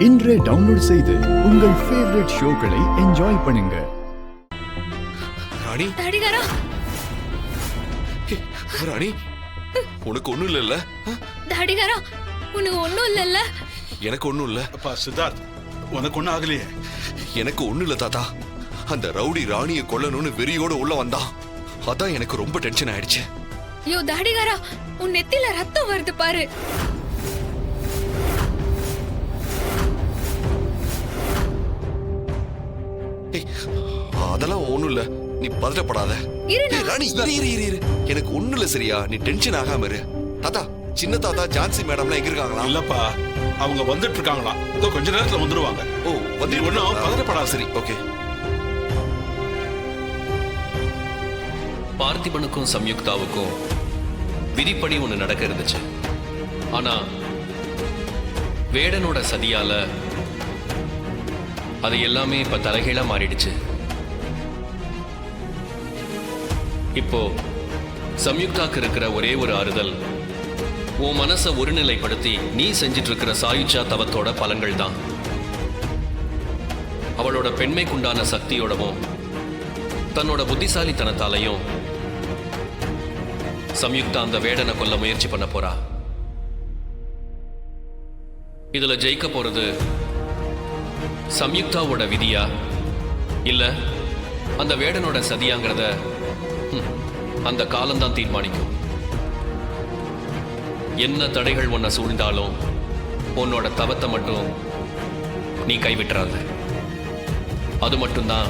இன்றே டவுன்லோட் செய்து உங்கள் ஃபேவரட் ஷோக்களை என்ஜாய் பண்ணுங்க. ராணி தாடிகாரா, ராணி உனக்கு ஒண்ணும் இல்லல்ல? தாடிகாரா உனக்கு ஒண்ணும் இல்லல்ல? எனக்கு ஒண்ணும் இல்ல. அப்பா சித்தார்த், உனக்கு ஒண்ணும் ஆகலையே? எனக்கு ஒண்ணும் இல்ல தாத்தா. அந்த ரவுடி ராணியை கொல்லணும்னு வெறியோட உள்ள வந்தான். அதான் எனக்கு ரொம்ப டென்ஷன் ஆயிடுச்சு. ஐயோ தாடிகாரா, உன் நெத்தில ரத்தம் வருது பாரு. அதெல்லாம் ஒண்ணும் இல்ல, நீ பதட்டப்படாத. ராணி இரு இரு இரு இரு, எனக்கு ஒண்ணும் இல்ல சரியா? நீ டென்ஷன் ஆகாம இரு. தாத்தா, சின்ன தாத்தா ஜான்சி மேடம்லாம் எங்க இருக்காங்களா? இல்லப்பா, அவங்க வந்துட்டு இருக்காங்களா? இதோ கொஞ்ச நேரத்துல வந்துருவாங்க. ஓ வந்து ஒன்னும் பதட்டப்படாத. சரி, ஓகே. பார்த்திபனுக்கும் சம்யுக்தாவுக்கும் விதிப்படி ஒண்ணு நடக்க இருந்துச்சு. ஆனா வேடனோட சதியால அது எல்லாமே இப்ப தலைகீழா மாறிடுச்சு. இப்போ சம்யுக்தாக்கு இருக்கிற ஒரே ஒரு ஆறுதல், உன் மனசை ஒருநிலைப்படுத்தி நீ செஞ்சிட்டு இருக்கிற சாயுச்சா தவத்தோட பலன்கள் தான். அவளோட பெண்மைக்குண்டான சக்தியோடவும் தன்னோட புத்திசாலித்தனத்தாலையும் சம்யுக்தா அந்த வேடனை கொல்ல முயற்சி பண்ண போறா. இதுல ஜெயிக்க போறது சம்யுக்தாவோட விதியா இல்ல அந்த வேடனோட சதியாங்கிறத அந்த காலம்தான் தீர்மானிக்கும். என்ன தடைகள் உன்னை சூழ்ந்தாலும் உன்னோட தவத்தை மட்டும் நீ கைவிட்டுறாத. அது மட்டும்தான்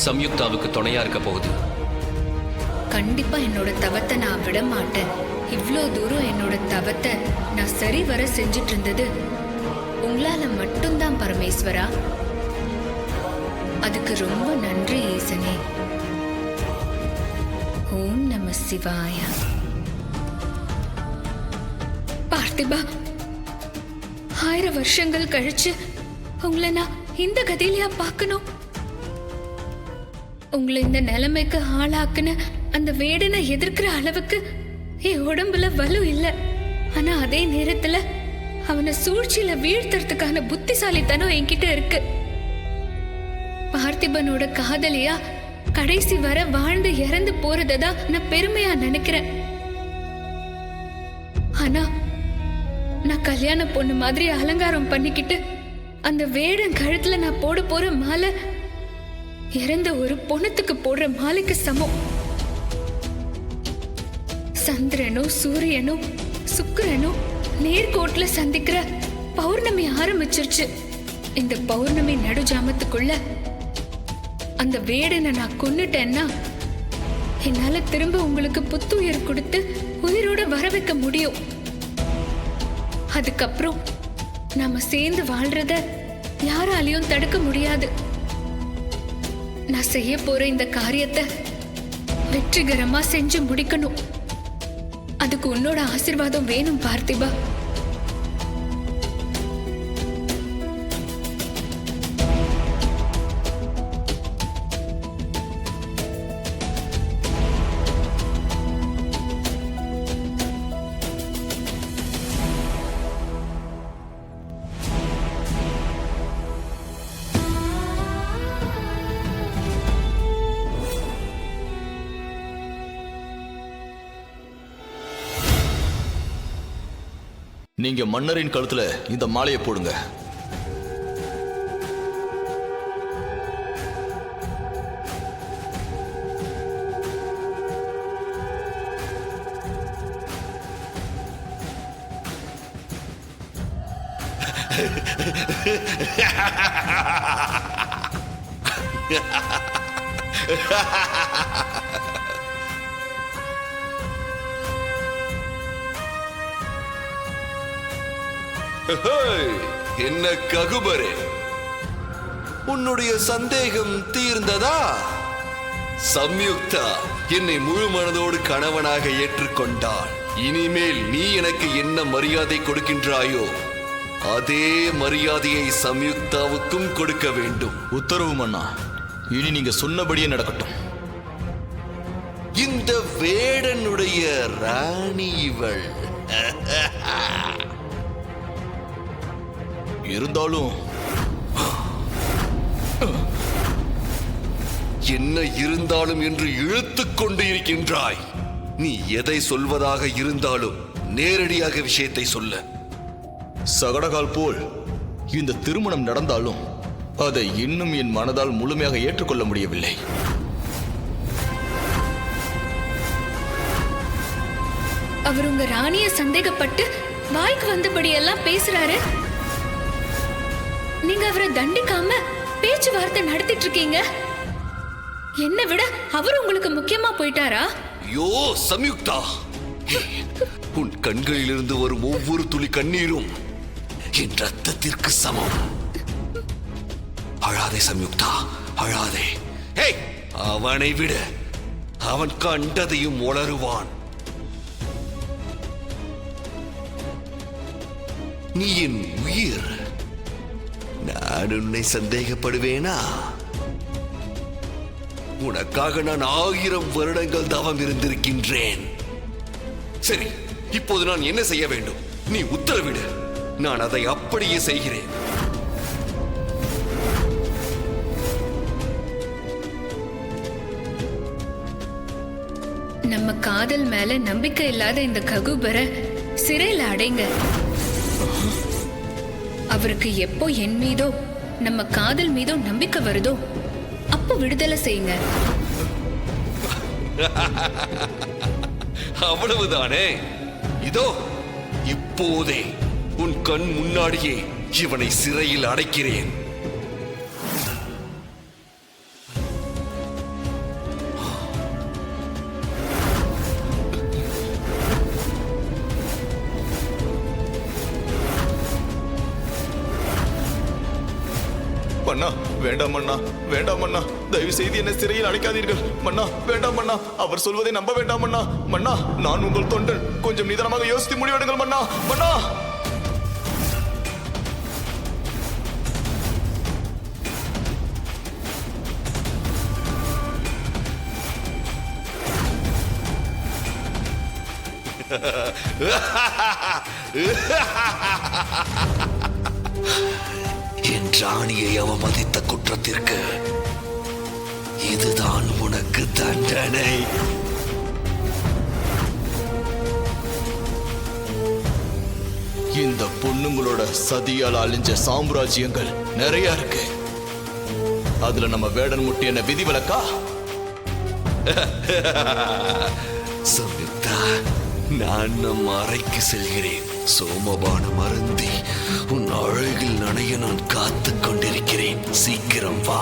சம்யுக்தாவுக்கு துணையா இருக்க போகுது. கண்டிப்பா என்னோட தவத்தை நான் விட மாட்டேன். இவ்ளோ தூரம் என்னோட தவத்தை நான் சரிவர செஞ்சிட்டு இருந்தது உங்களால மட்டும்தான் பரமேஸ்வரா. அதுக்கு ரொம்ப நன்றி ஈசனே. ஓம் நம சிவாய. பார்த்திபா, 1000 வருஷங்கள் கழிச்சு உங்களை நான் இந்த கதையிலயா பார்க்கணும்? உங்களை இந்த நிலைமைக்கு ஆளாக்குன அந்த வேடனை எதிர்க்கிற அளவுக்கு என் உடம்புல வலு இல்ல. ஆனா அதே நேரத்துல அவனை சூழ்ச்சியில வீழ்த்துறதுக்கான புத்திசாலித்தனம் என்கிட்ட இருக்கு. பார்த்திபனோட காதலியா கடைசி வர வாழ்ந்து இறந்து போறதான் நான் பெருமையா நினைக்கிறேன். ஆனா நான் கல்யாண பொண்ணு மாதிரி அலங்காரம் பண்ணிக்கிட்டு அந்த வேடன் கழுத்துல நான் போட போற மாலை இறந்த ஒரு பொண்ணுத்துக்கு போடுற மாலைக்கு சமம். சந்திரனும் சூரியனும் சுக்கிரனும் நேர்கோட்ல சந்திக்கிற பௌர்ணமி ஆரம்பிச்சிருச்சு. இந்த பௌர்ணமி நடுஜாமத்துக்குள்ள அந்த வேடனை நான் கொன்னுட்டேன்னா என்னால திரும்ப உங்களுக்கு புத்துயிர் கொடுத்து உயிரோட வர வைக்க முடியும். அதுக்கப்புறம் நாம சேர்ந்து வாழ்றத யாராலையும் தடுக்க முடியாது. நான் செய்ய போற இந்த காரியத்தை வெற்றிகரமா செஞ்சு முடிக்கணும். அதுக்கு உன்னோட ஆசீர்வாதம் வேணும் பார்த்திபா. நீங்க மன்னரின் கழுத்துல இந்த மாலையை போடுங்க. என்ன ககுபரே, உன்னுடைய சந்தேகம் தீர்ந்ததா? சம்யுக்தா என்னை முழு மனதோடு கணவனாக ஏற்றுக்கொண்டாள். இனிமேல் நீ எனக்கு என்ன மரியாதை கொடுக்கின்றாயோ அதே மரியாதையை சம்யுக்தாவுக்கும் கொடுக்க வேண்டும். உத்தரவு மன்னா. இனி நீங்க சொன்னபடியே நடக்கட்டும். இந்த வேடனுடைய ராணி இவள். இருந்தாலும் என்ன இருந்தாலும் என்று இழுத்துக் கொண்டு இருக்கின்றாய். நீ எதை சொல்வதாக இருந்தாலும் நேரடியாக விஷயத்தை சொல்ல. சகடகால் போல் இந்த திருமணம் நடந்தாலும் அதை இன்னும் என் மனதால் முழுமையாக ஏற்றுக்கொள்ள முடியவில்லை. அவர் உங்க ராணிய சந்தேகப்பட்டு வாய்க்கு வந்தபடி எல்லாம் பேசுறாரு. நீங்க அவரை தண்டிக்காம பேச்சுவார்த்தை நடத்திட்டு இருக்கீங்க. என்ன விட அவர் உங்களுக்கு முக்கியமா போயிட்டாரா? யோ சம்யுக்தா, உன் கண்களிலிருந்து வரும் ஒவ்வொரு துளி கண்ணீரும் என் ரத்தத்திற்கு சமம். அழாதே சம்யுக்தா, அழாதே. ஏய், அவனை விட அவன் கண்டதையும் உளறுவான். நீ என் உயிர். நான் உன்னை சந்தேகப்படுவேனா? உனக்காக நான் 1000 வருடங்கள் தவம் இருந்திருக்கின்றேன். சரி, இப்போது நான் என்ன செய்ய வேண்டும்? நீ உத்தரவிடு, நான் அதை அப்படியே செய்கிறேன். நம்ம காதல் மேல நம்பிக்கை இல்லாத இந்த ககுபரை சிறையில அடைங்க. அவருக்கு எப்போ என் மீதோ நம்ம காதல் மீதோ நம்பிக்கை வருதோ அப்போ விடுதலை செய்யுங்க. அவ்வளவுதானே? இதோ இப்போதே உன் கண் முன்னாடியே இவனை சிறையில் அடைக்கிறேன். மன்னா, வேண்டாம் மன்னா, வேண்டாம் மன்னா, தயவு செய்து என்னை சிறையில் அடைக்காதீர்கள் மன்னா, வேண்டாம் மன்னா, அவர் சொல்வதை நம்ப வேண்டாம் மன்னா. மன்னா, நான் உங்கள் தொண்டன், கொஞ்சம் நிதானமாக யோசித்து முடிவெடுங்கள் மன்னா. மன்னா, என் ராணியை அவமதித்த குற்றத்திற்கு இதுதான் உனக்கு தண்டனை. இந்த பொண்ணுங்களோட சதியால் அழிஞ்ச சாம்ராஜ்யங்கள் நிறைய இருக்கு. அதுல நம்ம வேடன் முட்டி என்ன விதிவிலக்கா? சம்யுக்தா, நான் நம் அறைக்கு செல்கிறேன். சோமபானம் அருந்தி உன் அழகில் நனைய நான் காத்துக் கொண்டிருக்கிறேன். சீக்கிரம் வா.